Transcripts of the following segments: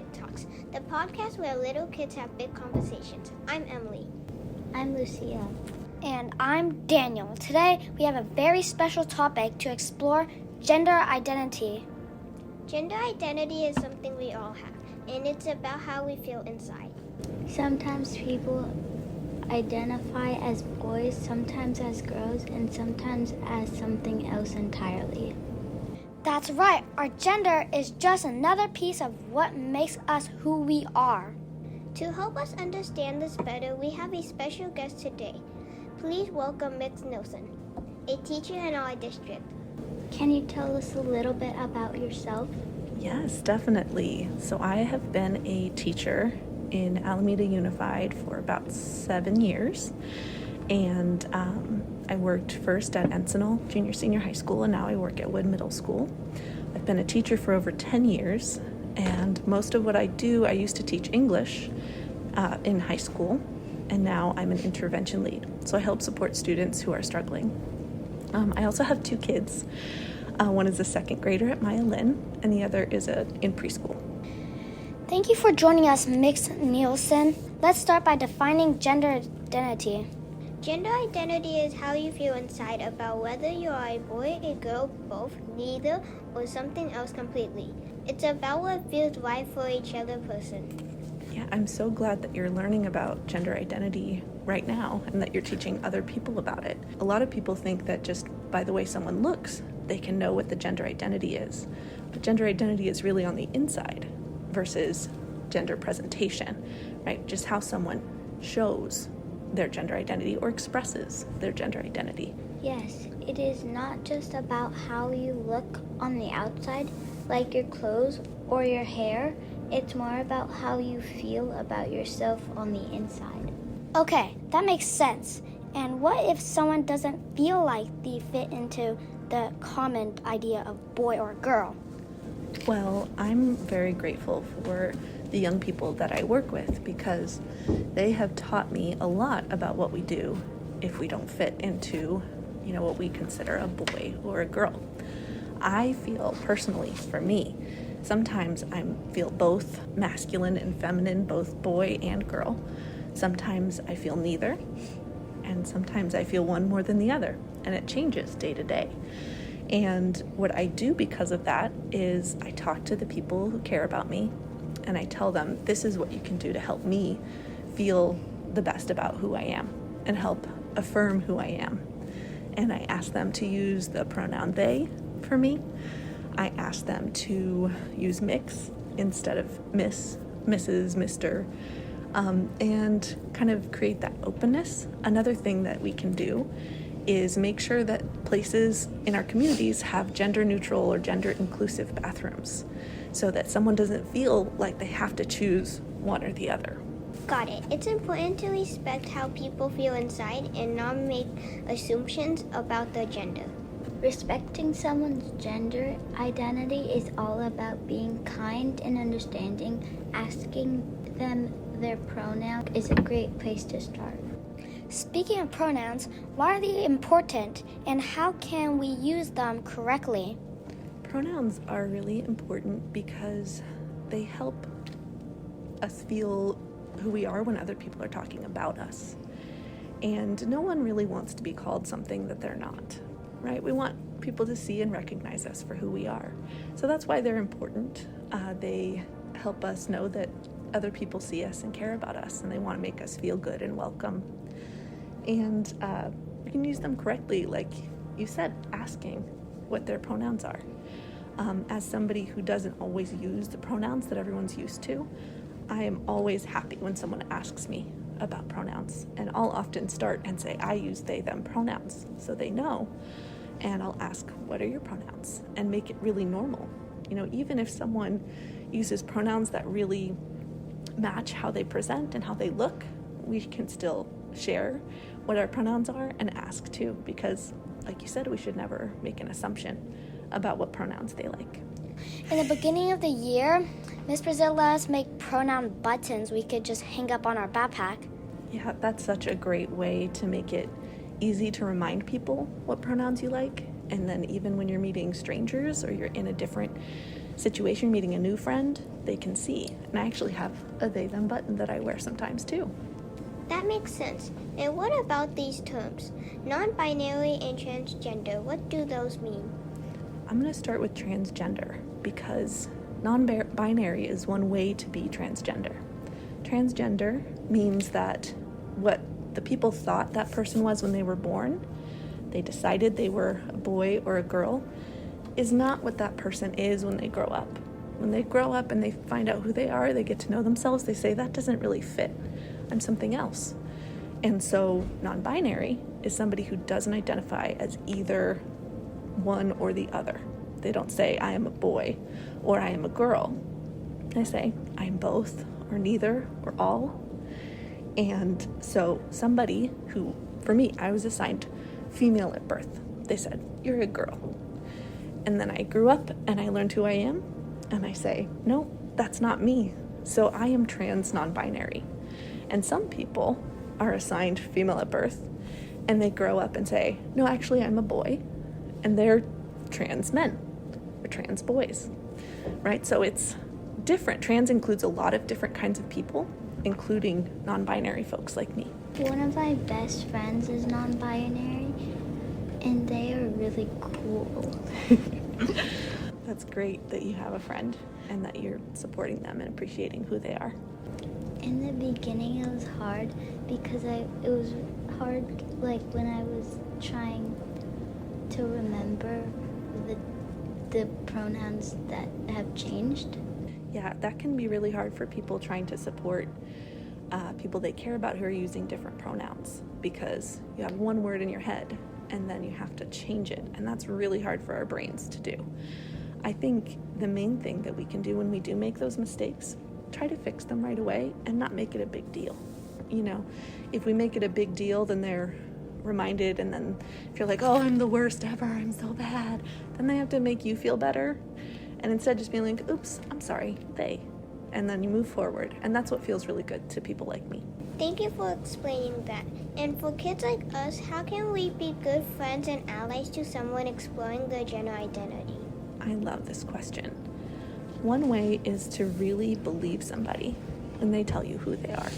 Big Talks, the podcast where little kids have big conversations. I'm Emily. I'm Lucia. And I'm Daniel. Today we have a very special topic to explore: gender identity. Gender identity is something we all have, and it's about how we feel inside. Sometimes people identify as boys, sometimes as girls, and sometimes as something else entirely. That's right. Our gender is just another piece of what makes us who we are. To help us understand this better, we have a special guest today. Please welcome Mix Nilsson, a teacher in our district. Can you tell us a little bit about yourself? Yes, definitely. So I have been a teacher in Alameda Unified for about 7 years. And I worked first at Encinal Junior Senior High School, and now I work at Wood Middle School. I've been a teacher for over 10 years, and most of what I do, I used to teach English in high school, and now I'm an intervention lead. So I help support students who are struggling. I also have 2 kids. One is a 2nd grader at Maya Lynn, and the other is in preschool. Thank you for joining us, Mix Nielsen. Let's start by defining gender identity. Gender identity is how you feel inside about whether you are a boy, a girl, both, neither, or something else completely. It's about what feels right for each other person. Yeah, I'm so glad that you're learning about gender identity right now and that you're teaching other people about it. A lot of people think that just by the way someone looks, they can know what the gender identity is. But gender identity is really on the inside versus gender presentation, right? Just how someone shows their gender identity or expresses their gender identity. Yes, it is not just about how you look on the outside, like your clothes or your hair. It's more about how you feel about yourself on the inside. Okay, that makes sense. And what if someone doesn't feel like they fit into the common idea of boy or girl? Well, I'm very grateful for the young people that I work with because they have taught me a lot about what we do if we don't fit into, what we consider a boy or a girl. I feel personally, for me, sometimes I feel both masculine and feminine, both boy and girl. Sometimes I feel neither, and sometimes I feel one more than the other, and it changes day to day. And what I do because of that is I talk to the people who care about me, and I tell them, this is what you can do to help me feel the best about who I am and help affirm who I am. And I ask them to use the pronoun they for me. I ask them to use mix instead of miss, Mrs., Mr., and kind of create that openness. Another thing that we can do is make sure that places in our communities have gender neutral or gender inclusive bathrooms so that someone doesn't feel like they have to choose one or the other. Got it. It's important to respect how people feel inside and not make assumptions about their gender. Respecting someone's gender identity is all about being kind and understanding. Asking them their pronoun is a great place to start. Speaking of pronouns, why are they important and how can we use them correctly? Pronouns are really important because they help us feel who we are when other people are talking about us. And no one really wants to be called something that they're not, right? We want people to see and recognize us for who we are. So that's why they're important. They help us know that other people see us and care about us, and they want to make us feel good and welcome. And we can use them correctly, like you said, asking what their pronouns are. As somebody who doesn't always use the pronouns that everyone's used to, I am always happy when someone asks me about pronouns. And I'll often start and say, I use they, them pronouns, so they know. And I'll ask, what are your pronouns? And make it really normal. Even if someone uses pronouns that really match how they present and how they look, we can still share what our pronouns are and ask too, because like you said, we should never make an assumption about what pronouns they like. In the beginning of the year, Miss Brazil let us make pronoun buttons we could just hang up on our backpack. Yeah, that's such a great way to make it easy to remind people what pronouns you like. And then even when you're meeting strangers or you're in a different situation, meeting a new friend, they can see. And I actually have a they them button that I wear sometimes too. That makes sense. And what about these terms? Non-binary and transgender, what do those mean? I'm going to start with transgender because non-binary is one way to be transgender. Transgender means that what the people thought that person was when they were born, they decided they were a boy or a girl, is not what that person is when they grow up. When they grow up and they find out who they are, they get to know themselves, they say, that doesn't really fit. I'm something else. And so non-binary is somebody who doesn't identify as either one or the other. They don't say, I am a boy or I am a girl. They say, I am both or neither or all. And so somebody who, for me, I was assigned female at birth. They said, you're a girl. And then I grew up and I learned who I am. And I say, no, that's not me. So I am trans non-binary. And some people are assigned female at birth and they grow up and say, no, actually I'm a boy. And they're trans men or trans boys, right? So it's different. Trans includes a lot of different kinds of people, including non-binary folks like me. One of my best friends is non-binary, and they are really cool. That's great that you have a friend and that you're supporting them and appreciating who they are. In the beginning, it was hard because it was hard, like when I was trying to remember the pronouns that have changed. Yeah, that can be really hard for people trying to support people they care about who are using different pronouns, because you have one word in your head and then you have to change it, and that's really hard for our brains to do. I think the main thing that we can do when we do make those mistakes, try to fix them right away and not make it a big deal. You know, if we make it a big deal, then they're reminded, and then if you're like, oh, I'm the worst ever, I'm so bad, then they have to make you feel better. And instead just being like, oops, I'm sorry, and then you move forward. And that's what feels really good to people like me. Thank you for explaining that. And for kids like us, how can we be good friends and allies to someone exploring their gender identity? I love this question. One way is to really believe somebody when they tell you who they are.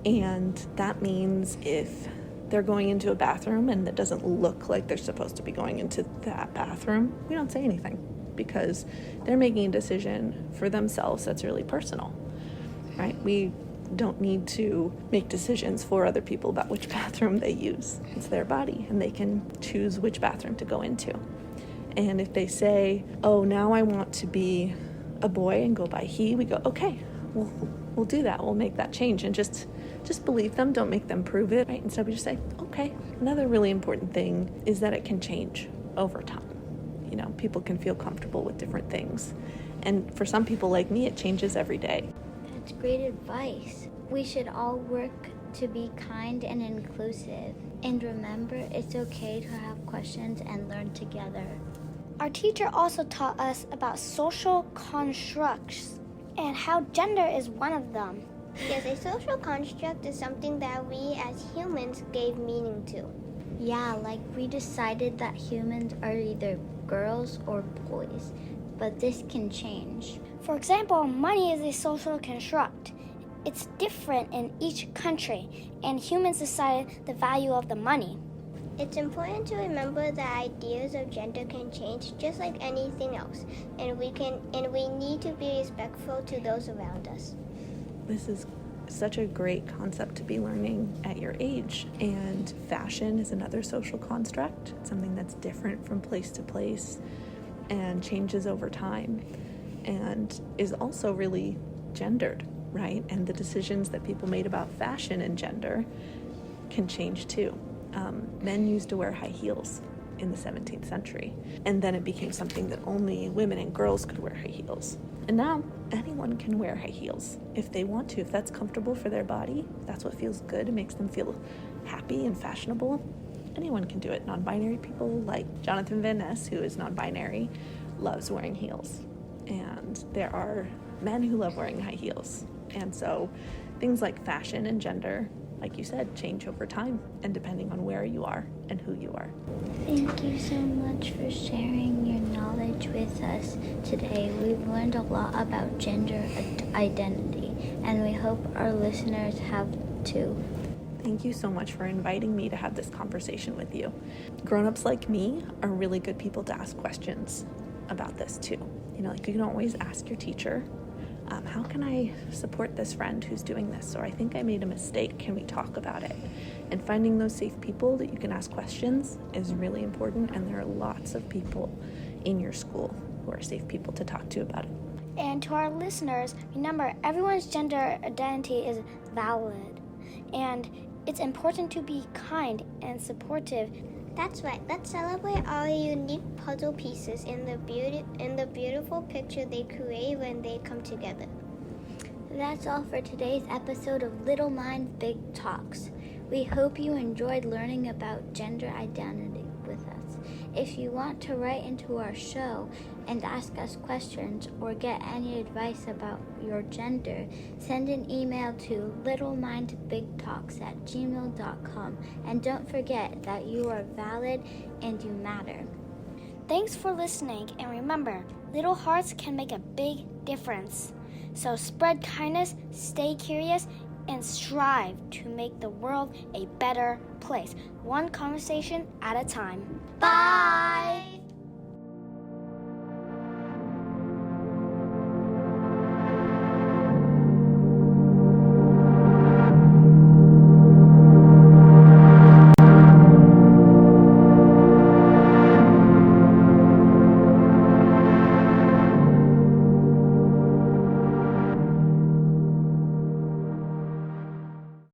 And that means if they're going into a bathroom and it doesn't look like they're supposed to be going into that bathroom, we don't say anything, because they're making a decision for themselves that's really personal, right? We don't need to make decisions for other people about which bathroom they use. It's their body, and they can choose which bathroom to go into. And if they say, oh, now I want to be a boy and go by he, we go, okay, we'll do that. We'll make that change, and just believe them. Don't make them prove it, right? Instead, we just say, okay. Another really important thing is that it can change over time. You know, people can feel comfortable with different things. And for some people like me, it changes every day. That's great advice. We should all work to be kind and inclusive. And remember, it's okay to have questions and learn together. Our teacher also taught us about social constructs and how gender is one of them. Yes, a social construct is something that we as humans gave meaning to. Yeah, like we decided that humans are either girls or boys, but this can change. For example, money is a social construct. It's different in each country, and humans decided the value of the money. It's important to remember that ideas of gender can change just like anything else, and we need to be respectful to those around us. This is such a great concept to be learning at your age. And fashion is another social construct, something that's different from place to place and changes over time and is also really gendered, right? And the decisions that people made about fashion and gender can change too. Men used to wear high heels in the 17th century, and then it became something that only women and girls could wear high heels. And now anyone can wear high heels if they want to, if that's comfortable for their body, if that's what feels good, it makes them feel happy and fashionable. Anyone can do it. Non-binary people like Jonathan Van Ness, who is non-binary, loves wearing heels. And there are men who love wearing high heels. And so things like fashion and gender, like you said, change over time and depending on where you are. and who you are. Thank you so much for sharing your knowledge with us today. We've learned a lot about gender identity, and we hope our listeners have too. Thank you so much for inviting me to have this conversation with you. Grown-ups like me are really good people to ask questions about this too. Like you can always ask your teacher, how can I support this friend who's doing this? Or I think I made a mistake. Can we talk about it? And finding those safe people that you can ask questions is really important. And there are lots of people in your school who are safe people to talk to about it. And to our listeners, remember, everyone's gender identity is valid. And it's important to be kind and supportive. That's right. Let's celebrate all the unique puzzle pieces in the beautiful picture they create when they come together. That's all for today's episode of Little Minds Big Talks. We hope you enjoyed learning about gender identity with us. If you want to write into our show and ask us questions or get any advice about your gender, send an email to littlemindsbigtalks@gmail.com. And don't forget that you are valid and you matter. Thanks for listening, and remember, little hearts can make a big difference. So spread kindness, stay curious, and strive to make the world a better place, one conversation at a time. Bye!